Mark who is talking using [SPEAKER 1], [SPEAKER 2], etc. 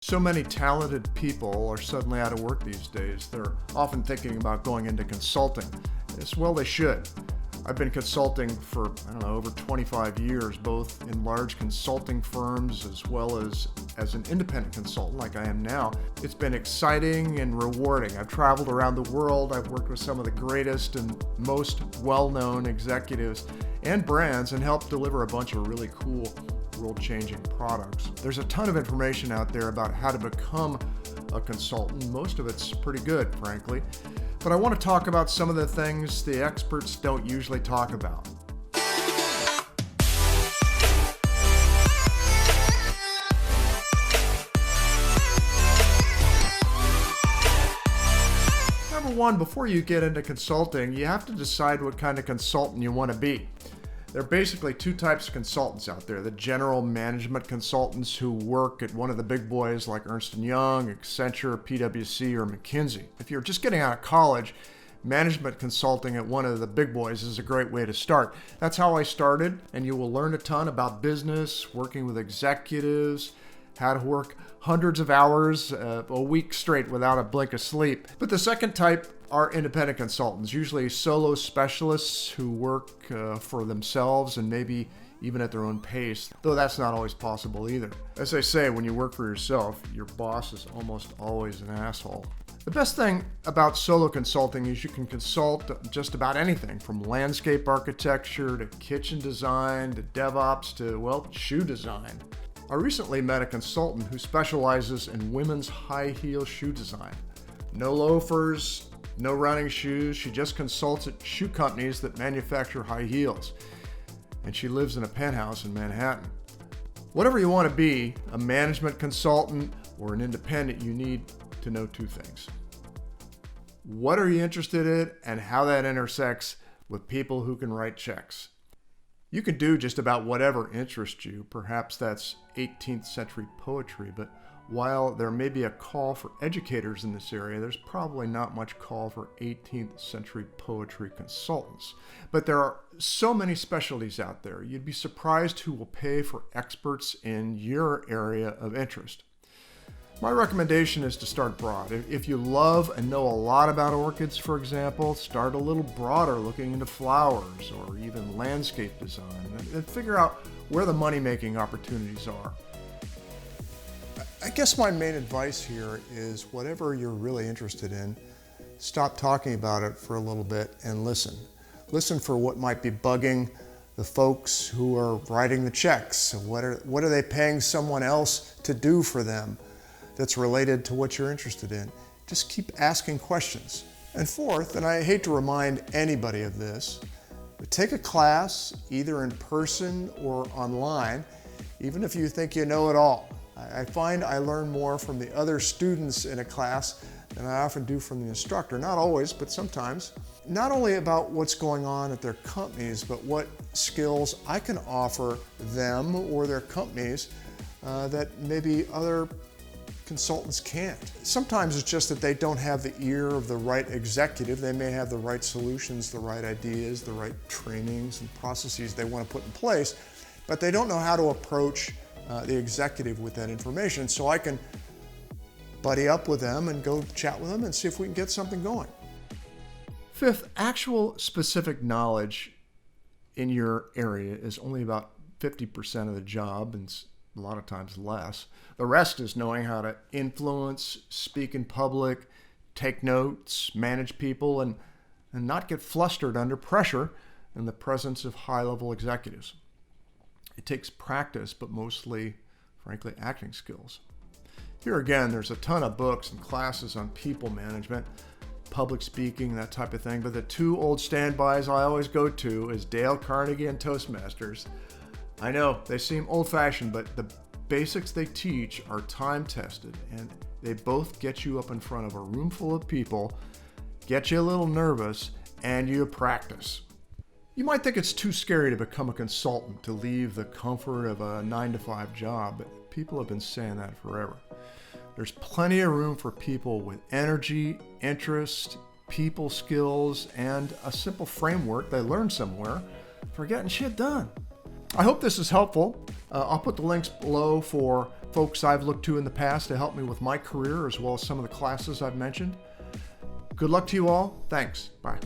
[SPEAKER 1] So many talented people are suddenly out of work these days. They're often thinking about going into consulting. As well, they should. I've been consulting for, over 25 years, both in large consulting firms as well as an independent consultant like I am now. It's been exciting and rewarding. I've traveled around the world. I've worked with some of the greatest and most well-known executives and brands and helped deliver a bunch of really cool world-changing products. There's a ton of information out there about how to become a consultant. Most of it's pretty good, frankly. But I want to talk about some of the things the experts don't usually talk about. Number one, before you get into consulting, you have to decide what kind of consultant you want to be. There are basically two types of consultants out there. The general management consultants who work at one of the big boys like Ernst & Young, Accenture, PwC, or McKinsey. If you're just getting out of college, management consulting at one of the big boys is a great way to start. That's how I started, and you will learn a ton about business, working with executives, how to work hundreds of hours a week straight without a blink of sleep. But the second type are independent consultants, usually solo specialists who work for themselves and maybe even at their own pace, though that's not always possible either. As I say, when you work for yourself, your boss is almost always an asshole. The best thing about solo consulting is you can consult just about anything from landscape architecture to kitchen design to DevOps to, shoe design. I recently met a consultant who specializes in women's high heel shoe design. No loafers, no running shoes. She just consults at shoe companies that manufacture high heels. And she lives in a penthouse in Manhattan. Whatever you want to be, a management consultant or an independent, you need to know two things. What are you interested in and how that intersects with people who can write checks. You can do just about whatever interests you. Perhaps that's 18th century poetry, but while there may be a call for educators in this area, there's probably not much call for 18th century poetry consultants. But there are so many specialties out there. You'd be surprised who will pay for experts in your area of interest. My recommendation is to start broad. If you love and know a lot about orchids, for example, start a little broader, looking into flowers or even landscape design, and figure out where the money-making opportunities are. I guess my main advice here is whatever you're really interested in, stop talking about it for a little bit and listen. Listen for what might be bugging the folks who are writing the checks. What are they paying someone else to do for them that's related to what you're interested in? Just keep asking questions. And fourth, and I hate to remind anybody of this, but take a class either in person or online, even if you think you know it all. I find I learn more from the other students in a class than I often do from the instructor. Not always, but sometimes. Not only about what's going on at their companies, but what skills I can offer them or their companies that maybe other consultants can't. Sometimes it's just that they don't have the ear of the right executive. They may have the right solutions, the right ideas, the right trainings and processes they want to put in place, but they don't know how to approach the executive with that information. So I can buddy up with them and go chat with them and see if we can get something going. Fifth, actual specific knowledge in your area is only about 50% of the job, and a lot of times less. The rest is knowing how to influence, speak in public, take notes, manage people, and not get flustered under pressure in the presence of high-level executives. It takes practice, but mostly, frankly, acting skills. Here again, there's a ton of books and classes on people management, public speaking, that type of thing, but the two old standbys I always go to is Dale Carnegie and Toastmasters. I know they seem old-fashioned, but the basics they teach are time-tested, and they both get you up in front of a room full of people, get you a little nervous, and you practice. You might think it's too scary to become a consultant, to leave the comfort of a 9-to-5 job, but people have been saying that forever. There's plenty of room for people with energy, interest, people skills, and a simple framework they learned somewhere for getting shit done. I hope this is helpful. I'll put the links below for folks I've looked to in the past to help me with my career, as well as some of the classes I've mentioned. Good luck to you all. Thanks. Bye.